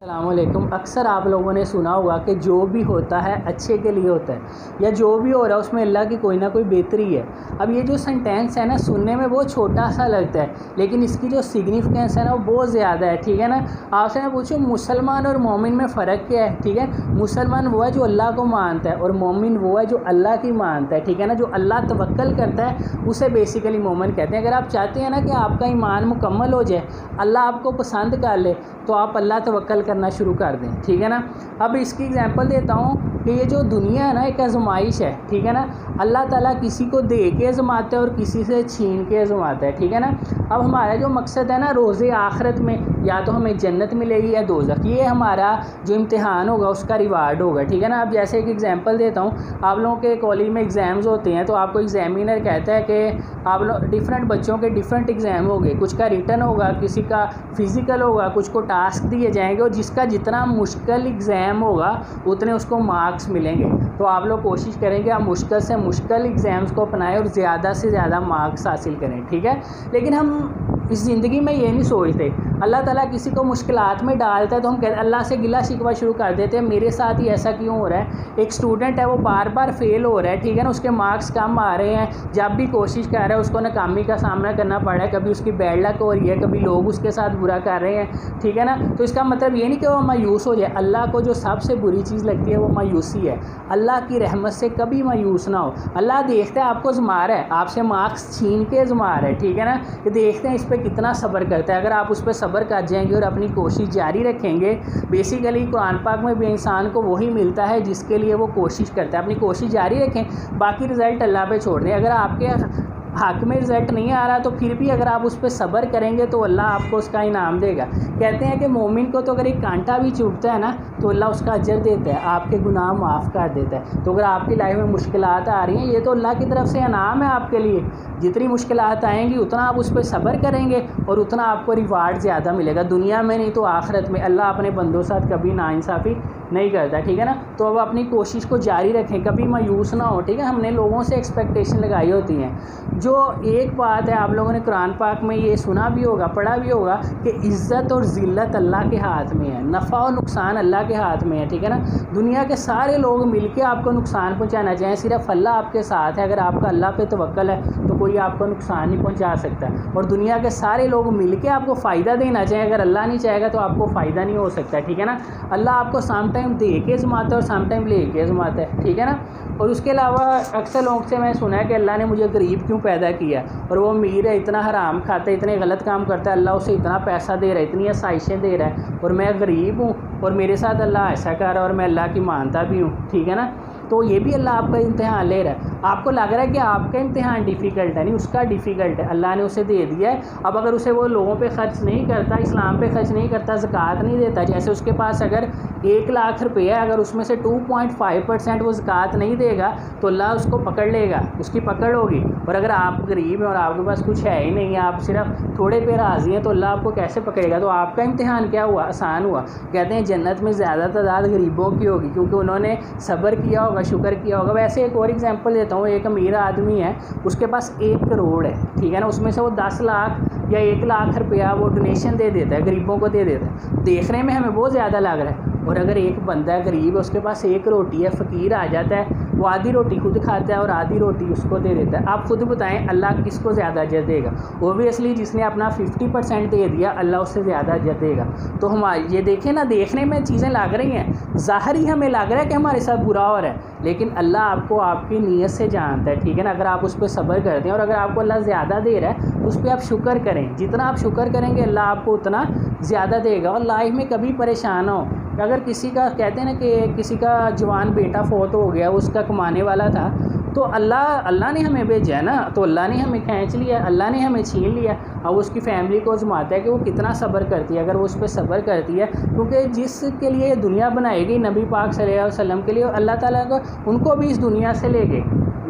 अस्सलामुअलैकुम। अक्सर आप लोगों ने सुना होगा कि जो भी होता है अच्छे के लिए होता है, या जो भी हो रहा है उसमें अल्लाह की कोई ना कोई बेहतरी है। अब ये जो सेंटेंस है ना, सुनने में बहुत छोटा सा लगता है, लेकिन इसकी जो सिग्निफिकेंस है ना वो बहुत ज़्यादा है। ठीक है ना। आपसे मैं पूछूं, मुसलमान और मोमिन में फ़र्क क्या है? ठीक है, मुसलमान वो है जो अल्लाह को मानता है और मोमिन वो है जो अल्लाह की मानता है। ठीक है ना। जो अल्लाह तवक्कल करता है उसे बेसिकली मोमिन कहते हैं। अगर आप चाहते हैं ना कि आपका ईमान मुकम्मल हो जाए, अल्लाह आपको पसंद कर ले, तो आप अल्लाह तवक्कल करना शुरू कर दें। ठीक है ना। अब इसकी एग्जांपल देता हूँ कि ये जो दुनिया है ना एक आजमाइश है। ठीक है ना। अल्लाह ताला किसी को दे के आजमाता है और किसी से छीन के आजमाता है। ठीक है ना। अब हमारा जो मकसद है ना रोज़े आखिरत में, या तो हमें जन्नत मिलेगी या दोज़ख, ये हमारा जो इम्तिहान होगा उसका रिवार्ड होगा। ठीक है ना। अब जैसे एक एग्जांपल देता हूँ, आप लोगों के कॉलेज में एग्ज़ाम्स होते हैं, तो आपको एग्जामिनर कहता है कि आप लोग डिफरेंट बच्चों के डिफरेंट एग्ज़ाम होंगे, कुछ का रिटन होगा, किसी का फिज़िकल होगा, कुछ को टास्क दिए जाएंगे, और जिसका जितना मुश्किल एग्ज़ाम होगा उतने उसको मार्क्स मिलेंगे। तो आप लोग कोशिश करेंगे आप मुश्किल से मुश्किल एग्ज़ाम्स को अपनाएं और ज़्यादा से ज़्यादा मार्क्स हासिल करें। ठीक है। लेकिन हम इस ज़िंदगी में ये नहीं सोचते, अल्लाह ताला किसी को मुश्किलात में डालता है तो हम कहते अल्लाह से गिला शिकवा शुरू कर देते हैं, मेरे साथ ही ऐसा क्यों हो रहा है। एक स्टूडेंट है वो बार बार फेल हो रहा है। ठीक है ना। उसके मार्क्स कम आ रहे हैं, जब भी कोशिश कर रहा है उसको नाकामी का सामना करना पड़ रहा है, कभी उसकी बैड लक हो रही है, कभी लोग उसके साथ बुरा कर रहे हैं। ठीक है ना। तो इसका मतलब ये नहीं कि वो मायूस हो जाए। अल्लाह को जो सबसे बुरी चीज़ लगती है वो मायूसी है। अल्लाह की रहमत से कभी मायूस ना हो। अल्लाह देखता है आपको आज़मा रहा है, आपसे मार्क्स छीन के आज़मा रहा है। ठीक है ना। कि देखते हैं इस पर कितना सब्र करता है। अगर आप उस पर सब्र कर जाएंगे और अपनी कोशिश जारी रखेंगे, बेसिकली कुरान पाक में भी इंसान को वही मिलता है जिसके लिए वो कोशिश करता है। अपनी कोशिश जारी रखें, बाकी रिज़ल्ट अल्लाह पे छोड़ दें। अगर आपके हक में रिज़ल्ट नहीं आ रहा तो फिर भी अगर आप उस पर सब्र करेंगे तो अल्लाह आपको उसका इनाम देगा। कहते हैं कि मोमिन को तो अगर एक कांटा भी चुभता है ना तो अल्लाह उसका अजर देता है, आपके गुनाह माफ़ कर देता है। तो अगर आपकी लाइफ में मुश्किलात आ रही हैं, ये तो अल्लाह की तरफ से इनाम है आपके लिए। जितनी मुश्किलात आएंगी उतना आप उस पर सब्र करेंगे और उतना आपको रिवार्ड ज़्यादा मिलेगा, दुनिया में नहीं तो आखिरत में। अल्लाह अपने बंदों साथ कभी नाइंसाफ़ी नहीं करता। ठीक है ना। तो अब अपनी कोशिश को जारी रखें, कभी मायूस ना हो। ठीक है। हमने लोगों से एक्सपेक्टेशन लगाई होती हैं। जो एक बात है, आप लोगों ने कुरान पाक में ये सुना भी होगा, पढ़ा भी होगा कि इज़्ज़त और ज़िल्लत अल्लाह के हाथ में है, नफ़ा और नुकसान अल्लाह के हाथ में है। ठीक है ना। दुनिया के सारे लोग मिलके आपको नुकसान पहुंचाना चाहें, सिर्फ अल्लाह आपके साथ है। अगर आपका अल्लाह पे तवक्कल है तो कोई आपको नुकसान नहीं पहुंचा सकता। और दुनिया के सारे लोग मिलके आपको फ़ायदा देना चाहें, अगर अल्लाह नहीं चाहेगा तो आपको फ़ायदा नहीं हो सकता। ठीक है ना। अल्लाह आपको सम टाइम दे के आज़माता है और सम टाइम ले के आज़माता है। ठीक है ना। और उसके अलावा अक्सर लोगों से मैं सुना है कि अल्लाह ने मुझे गरीब क्यों पैदा किया, और वो अमीर है, इतना हराम खाता है, इतने गलत काम करता है, अल्लाह उसे इतना पैसा दे रहा है, इतनी आसाइशें दे रहा है, और मैं गरीब हूँ और मेरे साथ अल्लाह ऐसा कर रहा है और मैं अल्लाह की मानता भी हूँ। ठीक है ना। तो ये भी अल्लाह आपका इम्तिहान ले रहा है। आपको लग रहा है कि आपका इम्तिहान डिफ़िकल्ट है, नहीं, उसका डिफ़िकल्ट है, अल्लाह ने उसे दे दिया है। अब अगर उसे वो लोगों पे ख़र्च नहीं करता, इस्लाम पे ख़र्च नहीं करता, ज़कात नहीं देता, जैसे उसके पास अगर 1 लाख रुपये है, अगर उसमें से 2.5% वो ज़कात नहीं देगा तो अल्लाह उसको पकड़ लेगा, उसकी पकड़ होगी। और अगर आप गरीब हैं और आपके पास कुछ है ही नहीं, आप सिर्फ थोड़े पे राज़ी हैं, तो अल्लाह आपको कैसे पकड़ेगा। तो आपका इम्तिहान क्या हुआ? आसान हुआ। कहते हैं जन्नत में ज़्यादा तादाद गरीबों की होगी, क्योंकि उन्होंने सब्र किया होगा, शुक्र किया होगा। वैसे एक और एग्जांपल देता हूँ, एक अमीर आदमी है, उसके पास 1 करोड़ है। ठीक है ना। उसमें से वो 10 लाख या 1 लाख रुपया वो डोनेशन दे देता है, गरीबों को दे देता है। देखने में हमें बहुत ज़्यादा लग रहा है। और अगर एक बंदा है गरीब है, उसके पास 1 रोटी है, फ़कीर आ जाता है, वो आधी रोटी खुद खाता है और आधी रोटी उसको दे देता है। आप खुद बताएं अल्लाह किसको ज़्यादा अजर देगा? ओबियसली जिसने अपना 50% दे दिया, अल्लाह उससे ज़्यादा अजर देगा। तो हम ये देखें ना, देखने में चीज़ें लग रही हैं, ज़ाहिर ही हमें लग रहा है कि हमारे साथ बुरा हो रहा है, लेकिन अल्लाह आपको आपकी नीयत से जानता है। ठीक है ना। अगर आप उस पर सब्र करते हैं और अगर आपको अल्लाह ज़्यादा दे रहा है तो उस पर आप शुक्र करें। जितना आप शुक्र करेंगे अल्लाह आपको उतना ज़्यादा देगा। और लाइफ में कभी परेशान ना हो। अगर किसी का कहते हैं ना कि किसी का जवान बेटा फ़ौत हो गया, उसका कमाने वाला था, तो अल्लाह ने हमें भेजा है ना, तो अल्लाह ने हमें खींच लिया, अल्लाह ने हमें छीन लिया। अब उसकी फ़ैमिली को आज़माता है कि वो कितना सब्र करती है। अगर वो उस पर सब्र करती है, क्योंकि जिसके लिए दुनिया बनाई गई नबी पाक सल्लल्लाहु अलैहि वसल्लम के लिए, अल्लाह ताला को उनको भी इस दुनिया से ले गए,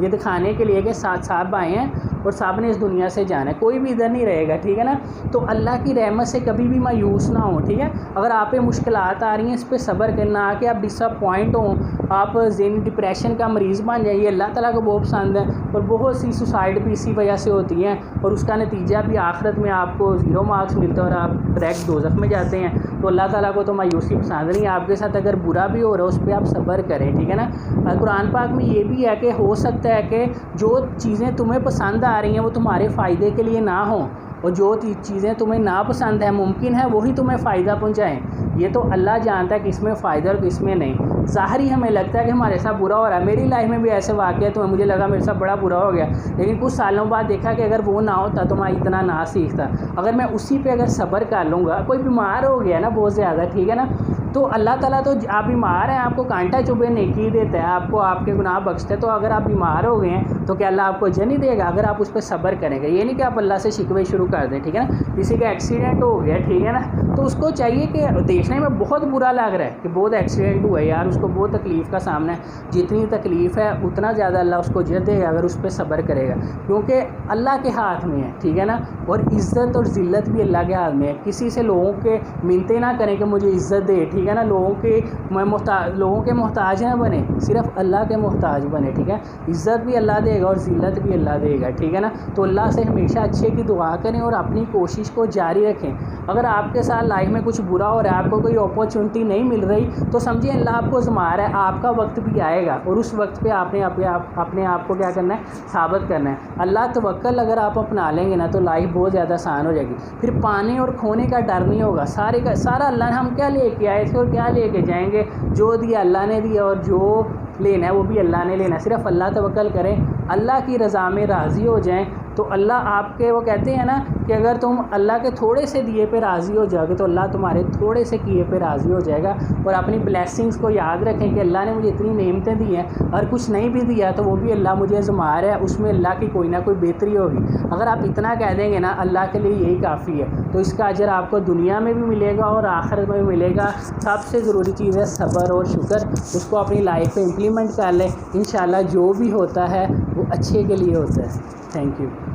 ये दिखाने के लिए कि साहब आए हैं और साहब ने इस दुनिया से जाना है, कोई भी इधर नहीं रहेगा। ठीक है ना। तो अल्लाह की रहमत से कभी भी मायूस ना हो। ठीक है। अगर आप पे मुश्किलात आ रही हैं, इस पर सब्र करना, कि आप डिसअपॉइंट हों, आप डिप्रेशन का मरीज़ बन जाइए, अल्लाह ताला को बहुत पसंद है। और बहुत सी सुसाइड भी इसी वजह से होती हैं और उसका नतीजा भी आखिरत में आपको 0 मार्क्स मिलता है और आप डायरेक्ट दोज़ख में जाते हैं। तो अल्लाह ताला को तो मायूसी पसंद नहीं। आपके साथ अगर बुरा भी हो रहा है उस पर आप सब्र करें, ठीक है ना। कुरान पाक में ये भी है कि हो सकता है कि जो चीज़ें तुम्हें पसंद आ रही हैं वो तुम्हारे फ़ायदे के लिए ना हों, और जो चीज़ें तुम्हें नापसंद है मुमकिन है वही तुम्हें फ़ायदा पहुँचाएँ। ये तो अल्लाह जानता है किस में फ़ायदा और किस में नहीं। ज़ाहिरी हमें लगता है कि हमारे साथ बुरा हो रहा है। मेरी लाइफ में भी ऐसे वाक़या तो मुझे लगा मेरे साथ बड़ा बुरा हो गया, लेकिन कुछ सालों बाद देखा कि अगर वो ना होता तो मैं इतना ना सीखता। अगर मैं उसी पे अगर सब्र कर लूँगा, कोई बीमार हो गया ना बहुत ज़्यादा, ठीक है ना, तो अल्लाह ताला तो आप बीमार हैं आपको कांटा चुभे नेकी देता है, आपको आपके गुनाह बख्शता है। तो अगर आप बीमार हो गए हैं तो क्या अल्लाह आपको जन्नत नहीं देगा अगर आप उस पर सब्र करेंगे। ये नहीं कि आप अल्लाह से शिकवे शुरू कर दें, ठीक है ना। किसी का एक्सीडेंट हो गया, ठीक है ना, तो उसको चाहिए कि देखने में बहुत बुरा लग रहा है कि बहुत एक्सीडेंट हुआ है यार, उसको बहुत तकलीफ़ का सामना है। जितनी तकलीफ़ है उतना ज़्यादा अल्लाह उसको जन्नत देगा अगर उस पर सब्र करेगा, क्योंकि अल्लाह के हाथ में है, ठीक है ना। और इज़्ज़त और ज़िल्लत भी अल्लाह के हाथ में है। किसी से लोगों के मिन्नतें ना करें कि मुझे इज़्ज़त दे, ठीक है ना। लोगों के मोहताज ना बने, सिर्फ अल्लाह के मोहताज बने, ठीक है। इज़्ज़त भी अल्लाह देगा और ज़िल्लत भी अल्लाह देगा, ठीक है ना। तो अल्लाह से हमेशा अच्छे की दुआ करें और अपनी कोशिश को जारी रखें। अगर आपके साथ लाइफ में कुछ बुरा हो रहा है, आपको कोई अपॉर्चुनिटी नहीं मिल रही, तो समझिए अल्लाह आपको आज़मा रहा है। आपका वक्त भी आएगा और उस वक्त पे आपने अपने आप को क्या करना है, साबित करना है। अल्लाह तवक्कल अगर आप अपना लेंगे ना तो लाइफ बहुत ज़्यादा आसान हो जाएगी। फिर पाने और खोने का डर नहीं होगा। सारा अल्लाह ने, हम क्या लेके आए थे और क्या लेके जाएंगे, जो दिया अल्लाह ने दिया और जो लेना है वो भी अल्लाह ने लेना है। सिर्फ अल्लाह तवक्कल करें, अल्लाह की रज़ा में राज़ी हो जाएं तो अल्लाह आपके, वो कहते हैं ना कि अगर तुम अल्लाह के थोड़े से दिए पे राज़ी हो जाओगे तो अल्लाह तुम्हारे थोड़े से किए पे राज़ी हो जाएगा। और अपनी ब्लेसिंग्स को याद रखें कि अल्लाह ने मुझे इतनी नेमतें दी हैं और कुछ नहीं भी दिया तो वो भी अल्लाह मुझे आज़मा रहा है, उसमें अल्लाह की कोई ना कोई बेहतरी होगी। अगर आप इतना कह देंगे ना अल्लाह के लिए यही काफ़ी है, तो इसका अजर आपको दुनिया में भी मिलेगा और आखिरत में भी मिलेगा। सबसे ज़रूरी चीज़ है सब्र और शुक्र, उसको अपनी लाइफ में इम्प्लीमेंट कर लें। इंशाल्लाह जो भी होता है वो अच्छे के लिए होता है। Thank you.